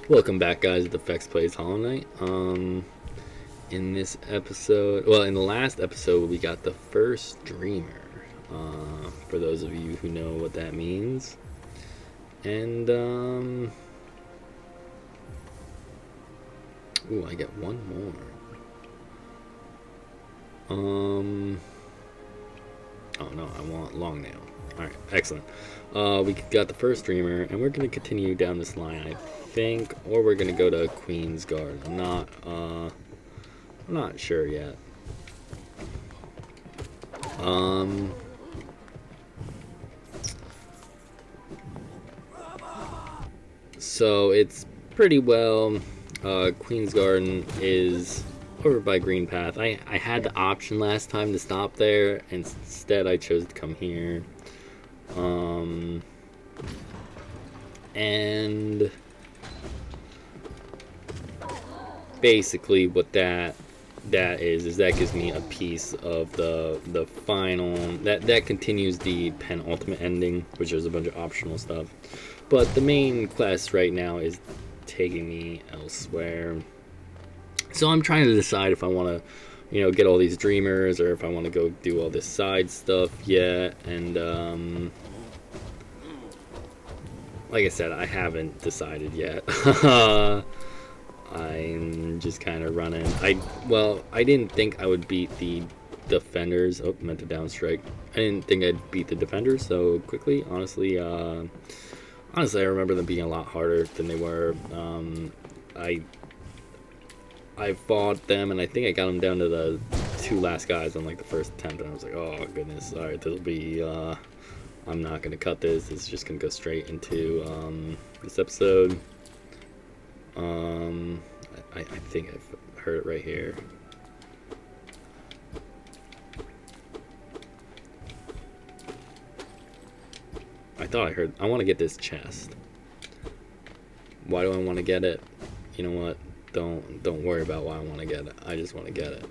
Welcome back, guys, to Fex Plays Hollow Knight. In this episode, well, in the last episode, we got the first dreamer. For those of you who know what that means. And, ooh, I get one more. Oh no, I want long nail. Alright, excellent. We got the first dreamer, and we're going to continue down this line, I think, or we're going to go to Queen's Guard. I'm not sure yet. So it's pretty well, Queen's Garden is over by Green Path. I had the option last time to stop there, and instead I chose to come here. And basically what that is that gives me a piece of the final, that continues the penultimate ending, which is a bunch of optional stuff. But the main quest right now is taking me elsewhere. So I'm trying to decide if I want to, get all these dreamers, or if I want to go do all this side stuff yet. And like I said, I haven't decided yet. I'm just kind of running. I didn't think I would beat the defenders. Oh, meant to downstrike. I didn't think I'd beat the defenders so quickly. Honestly, I remember them being a lot harder than they were. I fought them, and I think I got them down to the two last guys on like the first attempt, and I was like, oh goodness, all right, this'll be. I'm not gonna cut this. It's just gonna go straight into this episode. I think I've heard it right here. I thought I heard. I want to get this chest. Why do I want to get it? You know what? Don't worry about why I want to get it. I just want to get it.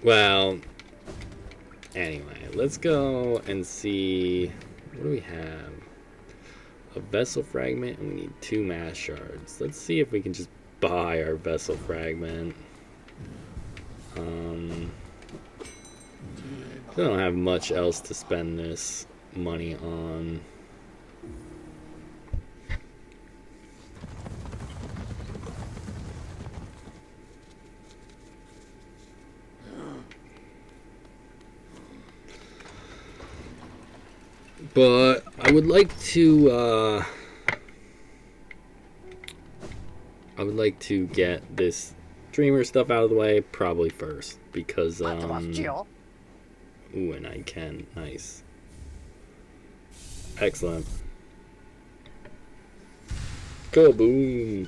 Well, anyway, let's go and see. What do we have? A vessel fragment, and we need 2 mass shards. Let's see if we can just buy our vessel fragment. I don't have much else to spend this money on. But I would like to get this dreamer stuff out of the way probably first, because ooh, and I can. Nice. Excellent. Kaboom.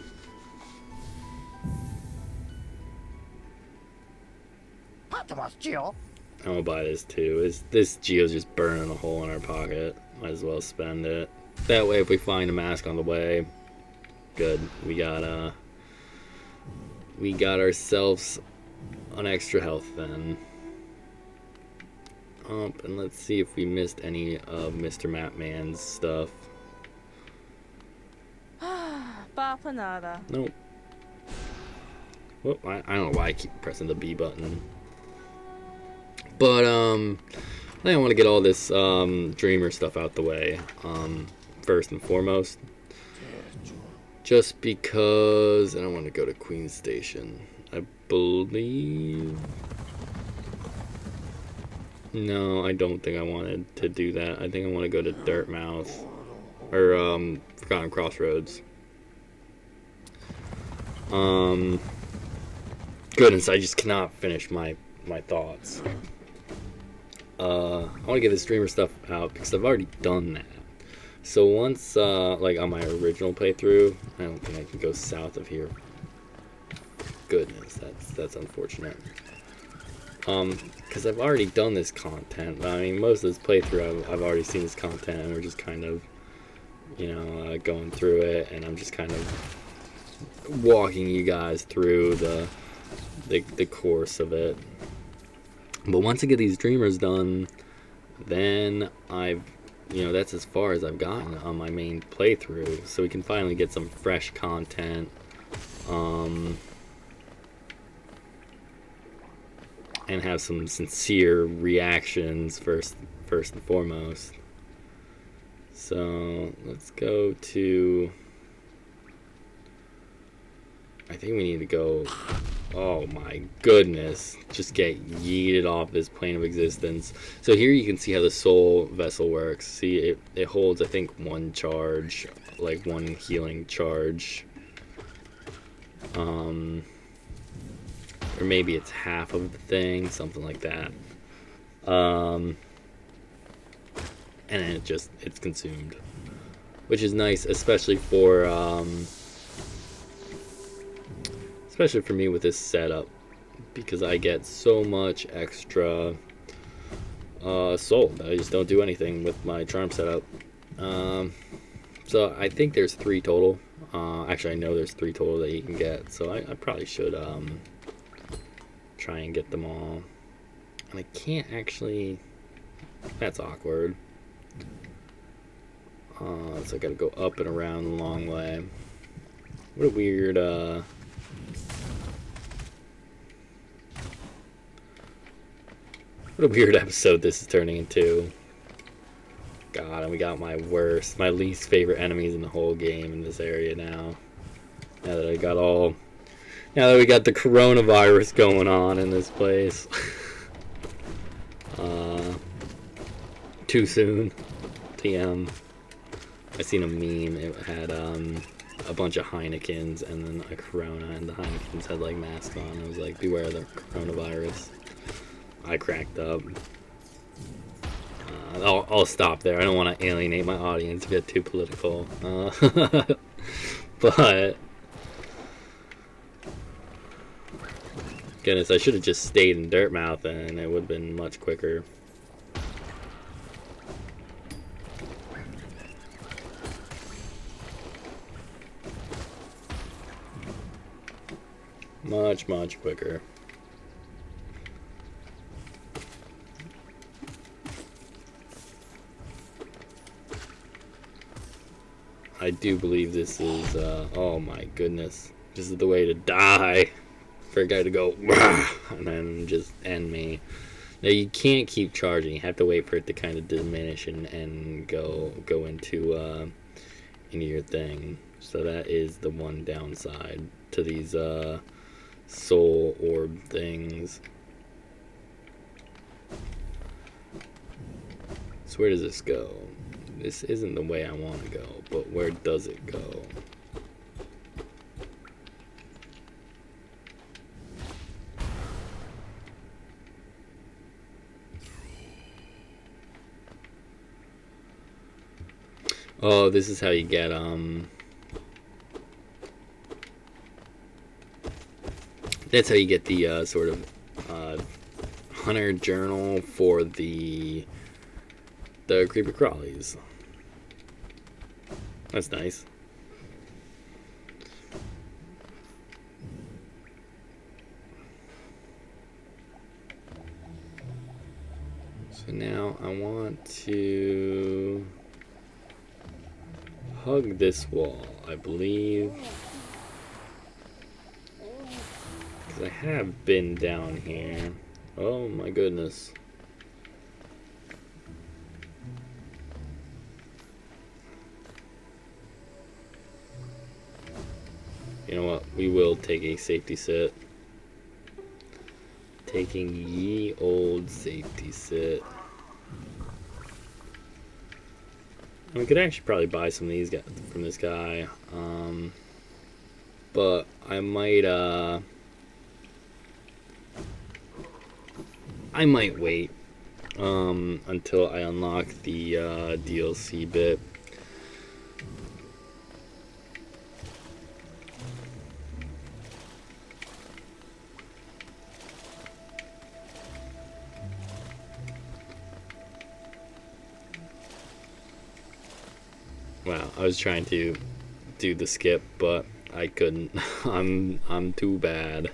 I'm gonna buy this too. This Geo's just burning a hole in our pocket. Might as well spend it. That way, if we find a mask on the way, good. We got ourselves an extra health then. And let's see if we missed any of Mr. Mapman's stuff. Nope. Well, I don't know why I keep pressing the B button. But I think I want to get all this dreamer stuff out the way first and foremost. Just because I don't want to go to Queen's Station. I believe. No, I don't think I wanted to do that. I think I want to go to Dirtmouth or Forgotten Crossroads. Goodness, I just cannot finish my thoughts. I want to get this streamer stuff out because I've already done that. So once, like on my original playthrough, I don't think I can go south of here. Goodness, that's unfortunate. Because I've already done this content. I mean, most of this playthrough, I've already seen this content, and we're just kind of, going through it, and I'm just kind of walking you guys through the course of it. But once I get these dreamers done, then I've you know, that's as far as I've gotten on my main playthrough. So we can finally get some fresh content. And have some sincere reactions first and foremost. So let's go to, I think we need to go, oh my goodness, just get yeeted off this plane of existence. So here you can see how the soul vessel works. See, it holds, I think, one charge, like one healing charge. Or maybe it's half of the thing, something like that. And then it's consumed, which is nice, especially for me with this setup, because I get so much extra soul that I just don't do anything with my charm setup. So I think there's 3 total. Actually, I know there's 3 total that you can get, so I probably should try and get them all. And I can't actually, that's awkward. So I gotta go up and around the long way. What a weird episode this is turning into. God, and we got my least favorite enemies in the whole game in this area now. Now that we got the coronavirus going on in this place. Too soon. TM. I seen a meme. It had a bunch of Heinekens and then a Corona, and the Heinekens had like masks on. It was like, beware the coronavirus. I cracked up. I'll stop there. I don't want to alienate my audience, get too political. But goodness, I should have just stayed in Dirtmouth and it would have been much quicker. Much quicker. I do believe this is, oh my goodness. This is the way to die. For a guy to go, and then just end me. Now you can't keep charging. You have to wait for it to kind of diminish and go into your thing. So that is the one downside to these soul orb things. So where does this go? This isn't the way I want to go, but where does it go? Oh, this is how you get, that's how you get the, sort of, hunter journal for the creeper crawlies. That's nice. So now I want to hug this wall, I believe. Because I have been down here. Oh my goodness. You know what? We will take a safety sit. Taking ye old safety sit. We could actually probably buy some of these guys from this guy. But I might wait until I unlock the DLC bit. Wow, I was trying to do the skip, but I couldn't. I'm too bad.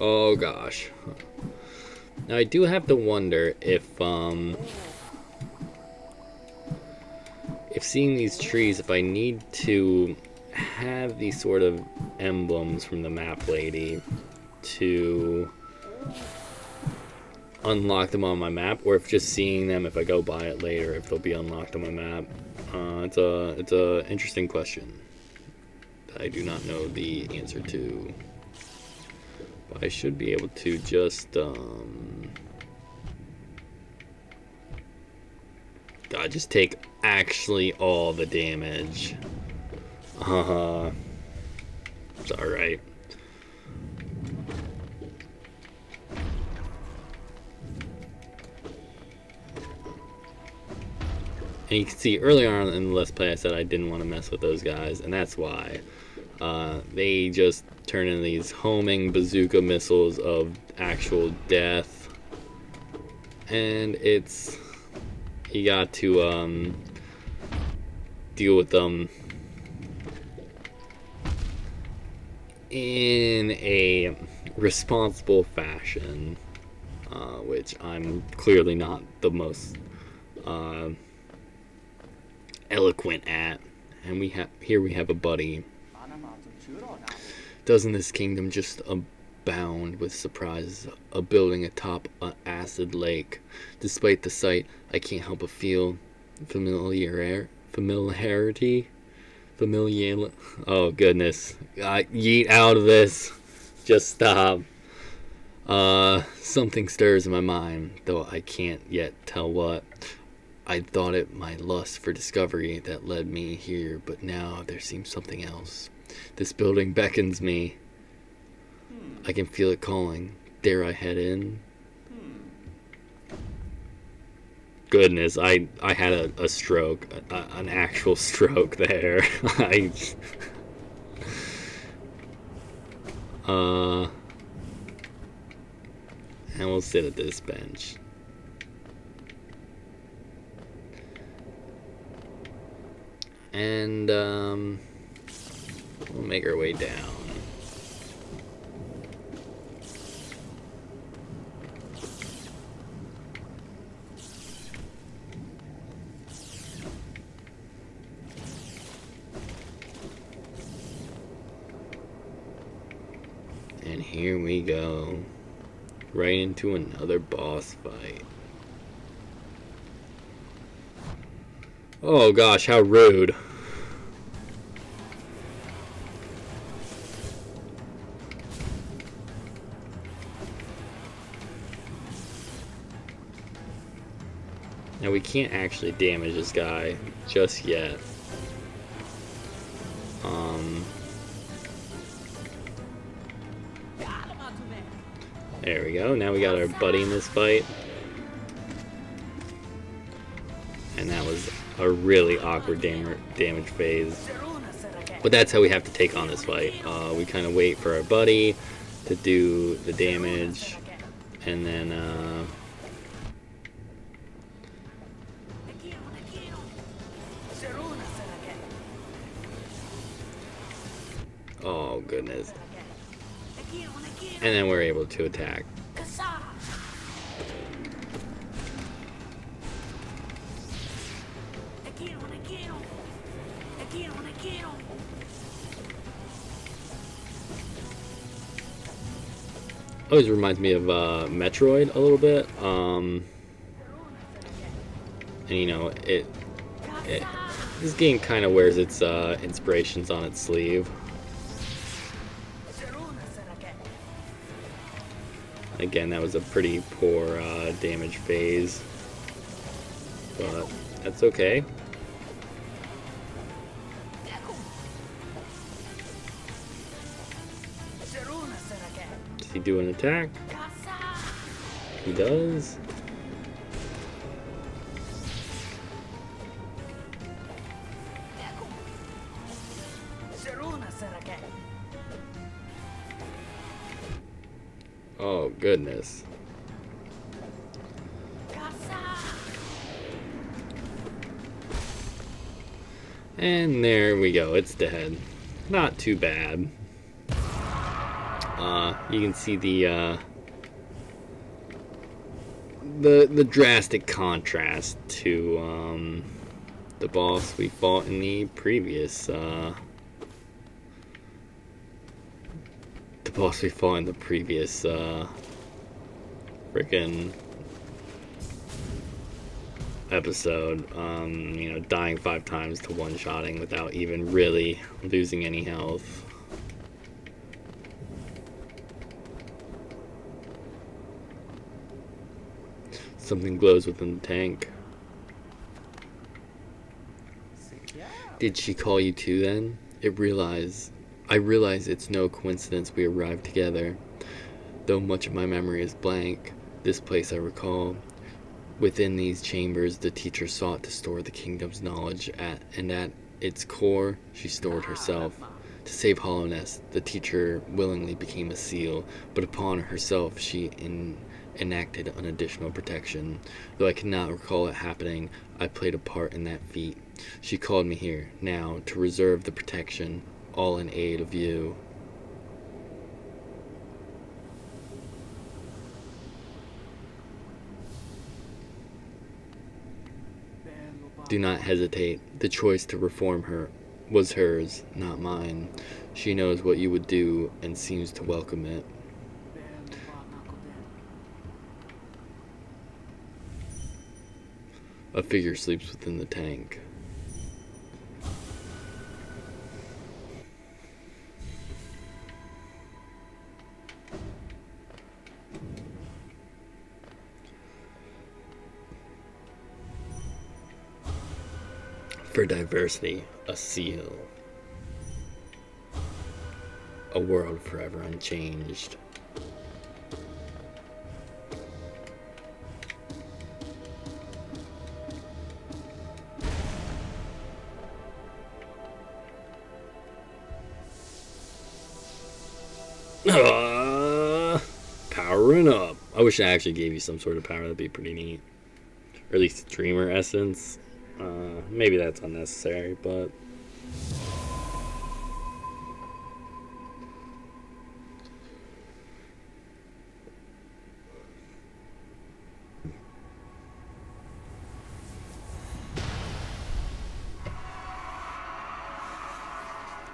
Oh gosh. Now I do have to wonder if seeing these trees, if I need to have these sort of emblems from the map lady to unlock them on my map, or if just seeing them, if I go by it later, if they'll be unlocked on my map. It's a interesting question that I do not know the answer to. But I should be able to just God, just take actually all the damage. It's alright. And you can see earlier on in the Let's Play I said I didn't want to mess with those guys, and that's why. They just turn into these homing bazooka missiles of actual death. And it's... you got to deal with them in a responsible fashion, which I'm clearly not the most eloquent at. And here we have a buddy. Doesn't this kingdom just abound with surprises? A building atop an acid lake. Despite the sight, I can't help but feel familiarity. Oh goodness! Yeet out of this. Just stop. Something stirs in my mind, though I can't yet tell what. I thought it my lust for discovery that led me here, but now there seems something else. This building beckons me. I can feel it calling. Dare I head in? Goodness, I had a stroke, an actual stroke there. And we'll sit at this bench. And we'll make our way down. And here we go, right into another boss fight. Oh gosh, how rude. Now we can't actually damage this guy just yet. There we go. Now we got our buddy in this fight. And that was a really awkward damage phase. But that's how we have to take on this fight. We kind of wait for our buddy to do the damage. And then... oh, goodness. And then we're able to attack. Always reminds me of Metroid a little bit. And you know, this game kind of wears its inspirations on its sleeve. Again, that was a pretty poor damage phase, but that's okay. Does he do an attack? He does. Oh, goodness. And there we go. It's dead. Not too bad. You can see the drastic contrast to the boss we fought in the previous freaking episode. You know, dying 5 times to one-shotting without even really losing any health. Something glows within the tank. Did she call you too then? I realize it's no coincidence we arrived together. Though much of my memory is blank, this place I recall. Within these chambers, the teacher sought to store the kingdom's knowledge, and at its core, she stored herself. To save Hollownest, the teacher willingly became a seal, but upon herself she enacted an additional protection. Though I cannot recall it happening, I played a part in that feat. She called me here, now, to reserve the protection, all in aid of you. Do not hesitate. The choice to reform her was hers, not mine. She knows what you would do and seems to welcome it. A figure sleeps within the tank. For diversity, a seal. A world forever unchanged. Powering up. I wish I actually gave you some sort of power. That'd be pretty neat. Or at least dreamer essence. Maybe that's unnecessary, but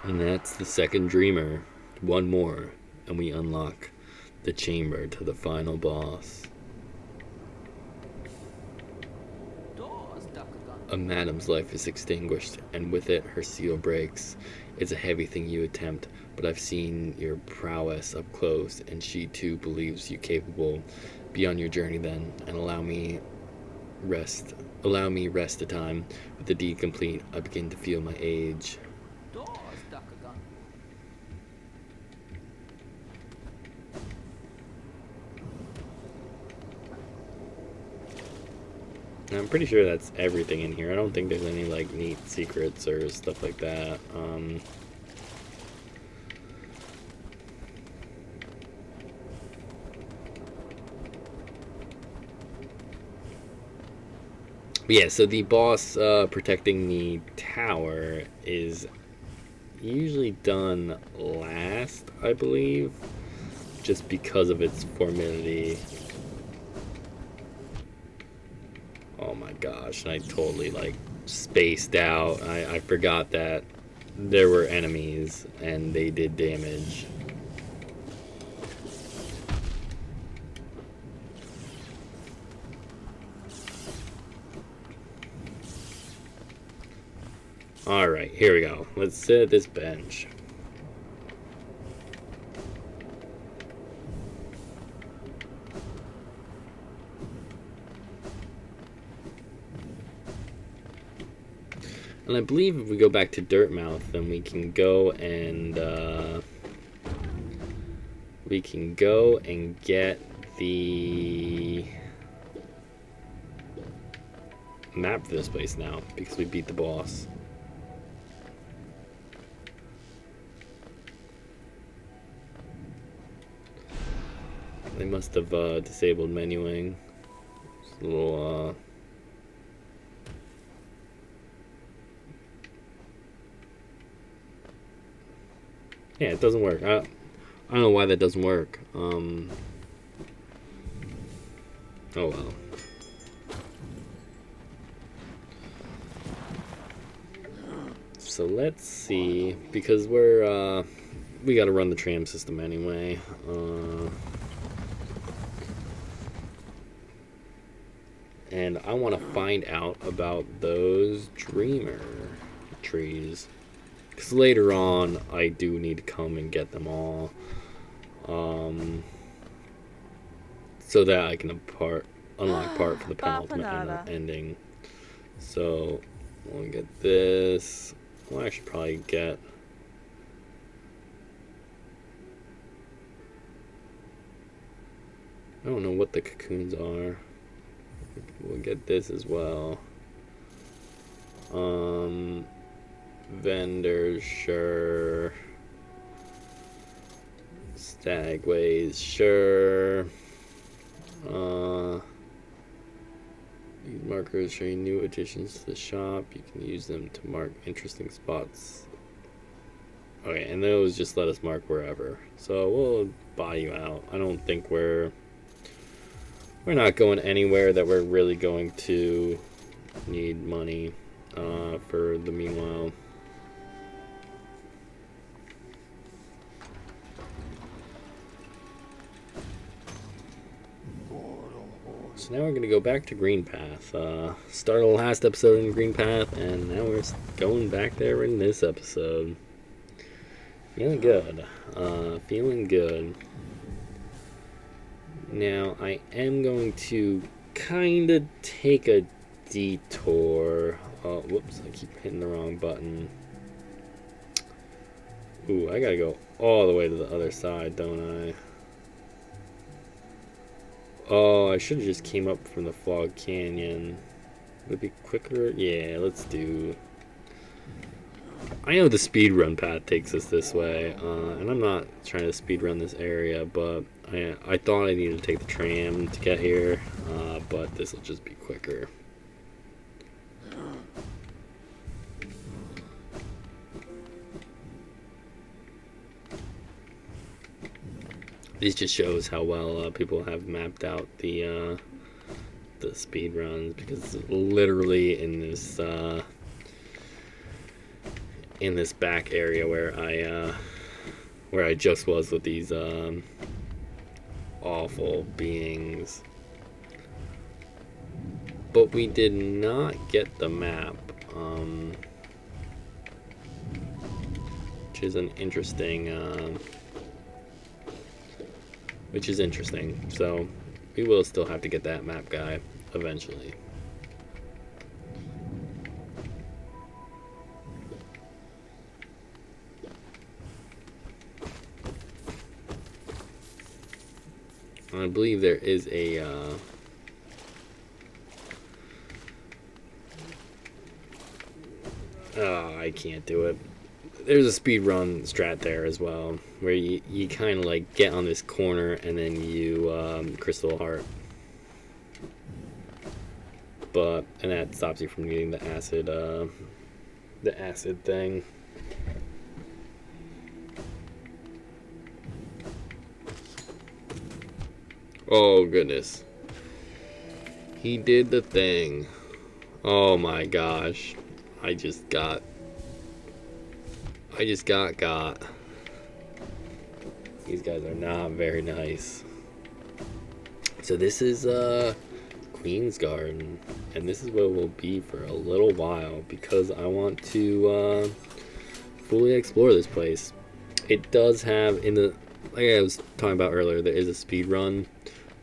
and that's the second dreamer. One more, and we unlock the chamber to the final boss. A madam's life is extinguished, and with it her seal breaks. It's a heavy thing you attempt, but I've seen your prowess up close, and she too believes you capable. Be on your journey then, and allow me rest a time. With the deed complete, I begin to feel my age. I'm pretty sure that's everything in here. I don't think there's any like neat secrets or stuff like that. But yeah, so the boss protecting the tower is usually done last, I believe, just because of its formidity. Oh my gosh, I totally like spaced out. I forgot that there were enemies and they did damage. Alright, here we go. Let's sit at this bench. And I believe if we go back to Dirtmouth, then we can go and get the map for this place now, because we beat the boss. They must have disabled menuing. Just a little yeah, it doesn't work. I don't know why that doesn't work. Oh well. So let's see, because we gotta run the tram system anyway. And I want to find out about those dreamer trees. Because later on, I do need to come and get them all. So that I can unlock part for the penultimate ending. So, we'll get this. Well, I should probably get... I don't know what the cocoons are. We'll get this as well. Vendors, sure. Stagways, sure. These markers show you new additions to the shop. You can use them to mark interesting spots. Okay, and those just let us mark wherever. So we'll buy you out. I don't think we're not going anywhere that we're really going to need money for the meanwhile. So now we're going to go back to Greenpath. Started the last episode in Greenpath, and now we're going back there in this episode. Feeling good. Feeling good. Now, I am going to kind of take a detour. Whoops, I keep hitting the wrong button. Ooh, I gotta go all the way to the other side, don't I? Oh, I should have just came up from the Fog Canyon. Would it be quicker? Yeah, let's do... I know the speedrun path takes us this way, and I'm not trying to speedrun this area, but I thought I needed to take the tram to get here, but this will just be quicker. This just shows how well people have mapped out the speed runs, because literally in this back area where I just was with these awful beings. But we did not get the map, which is an interesting. Which is interesting. So we will still have to get that map guy eventually. I believe there is a I can't do it. There's a speed run strat there as well, where you kind of like get on this corner and then you crystal heart, and that stops you from getting the acid thing. Oh goodness, he did the thing. Oh my gosh, I just got. These guys are not very nice. So this is Queen's Garden, and this is where we'll be for a little while, because I want to fully explore this place. It does have, like I was talking about earlier, there is a speed run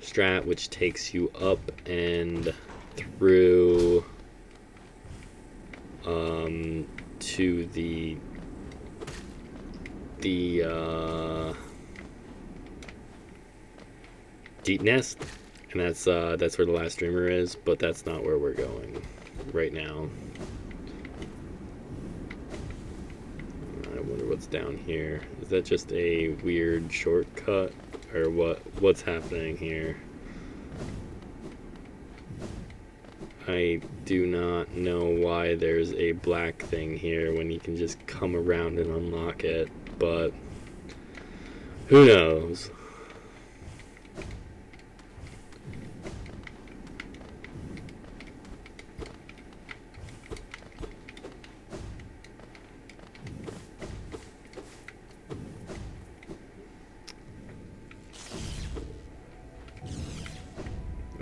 strat which takes you up and through to the Deep Nest, and that's where the last dreamer is, but that's not where we're going right now. I wonder what's down here. Is that just a weird shortcut, or what's happening here? I do not know why there's a black thing here when you can just come around and unlock it, but Who knows?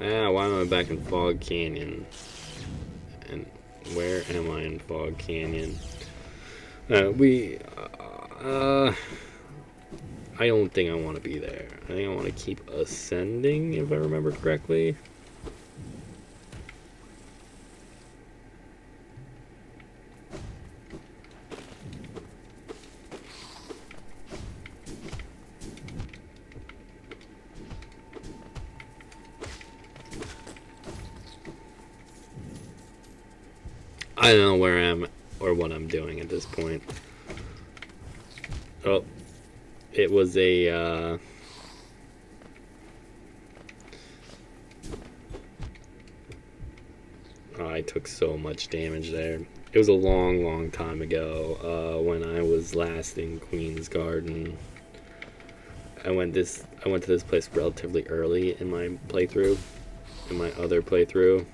Ah, why am I back in Fog Canyon? And where am I in Fog Canyon? I don't think I want to be there. I think I want to keep ascending, if I remember correctly. I don't know where I am or what I'm doing at this point. Oh, it was a, oh, I took so much damage there. It was a long, long time ago, when I was last in Queen's Garden. I went to this place relatively early in my playthrough, in my other playthrough.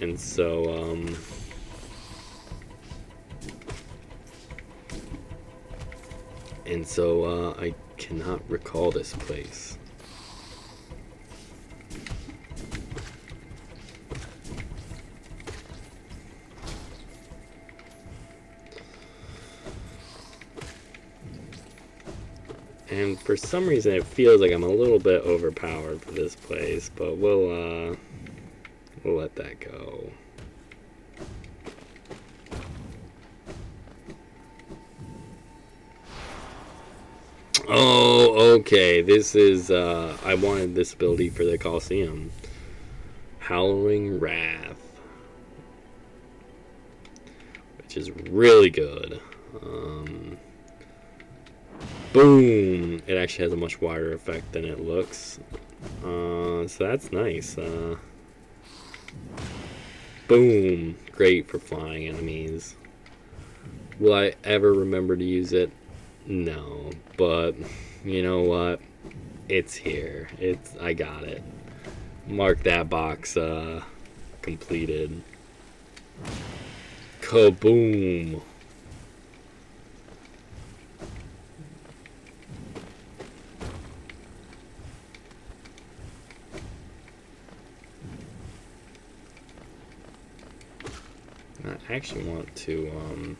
And so, I cannot recall this place. And for some reason it feels like I'm a little bit overpowered for this place, but we'll let that go. Oh, okay. This is, I wanted this ability for the Colosseum. Howling Wrath. Which is really good. Boom! It actually has a much wider effect than it looks. So that's nice. Boom! Great for flying enemies. Will I ever remember to use it? No, but you know what? It's here. I got it. Mark that box completed. Kaboom! I actually want to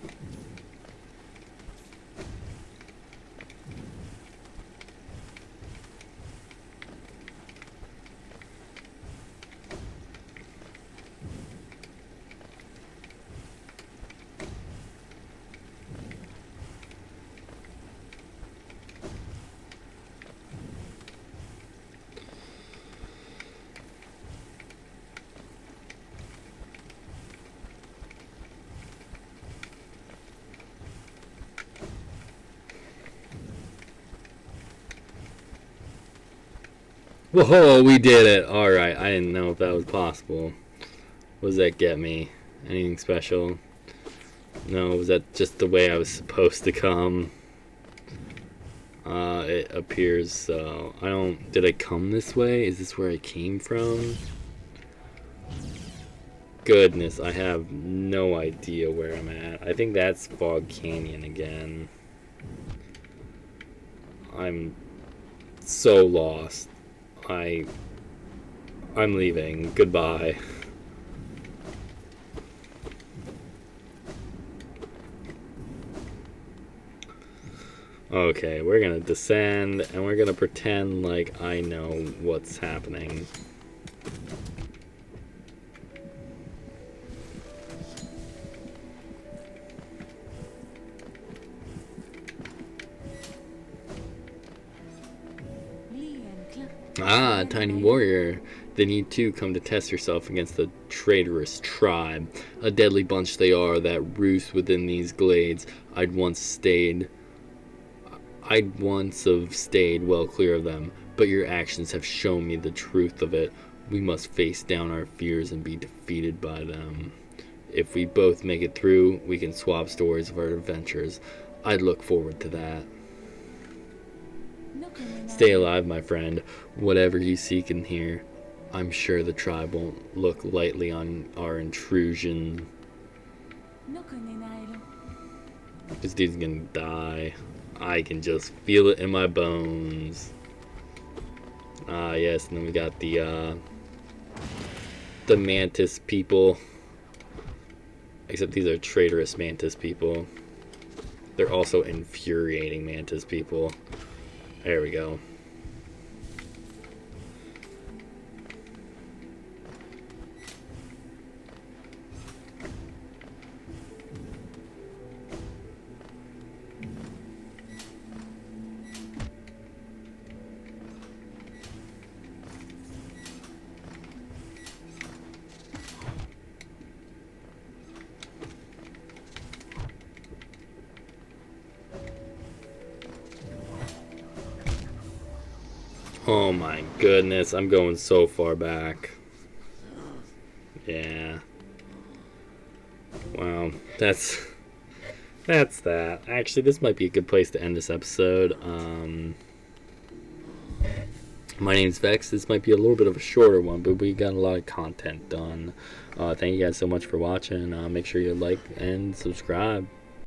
Whoa, we did it! Alright, I didn't know if that was possible. What does that get me? Anything special? No, was that just the way I was supposed to come? It appears so. Did I come this way? Is this where I came from? Goodness, I have no idea where I'm at. I think that's Fog Canyon again. I'm so lost. I'm leaving. Goodbye. Okay, we're gonna descend and we're gonna pretend like I know what's happening. Ah, tiny warrior. Then you too come to test yourself against the traitorous tribe. A deadly bunch they are that roost within these glades. I'd once have stayed well clear of them, but your actions have shown me the truth of it. We must face down our fears and be defeated by them. If we both make it through, we can swap stories of our adventures. I'd look forward to that. Stay alive, my friend. Whatever you seek in here, I'm sure the tribe won't look lightly on our intrusion. This dude's gonna die. I can just feel it in my bones. Ah, yes, and then we got the Mantis people. Except these are traitorous Mantis people. They're also infuriating Mantis people. There we go. Oh my goodness, I'm going so far back. Yeah. Wow, that's that. Actually, this might be a good place to end this episode. My name's Vex. This might be a little bit of a shorter one, but we got a lot of content done. Thank you guys so much for watching. Make sure you like and subscribe.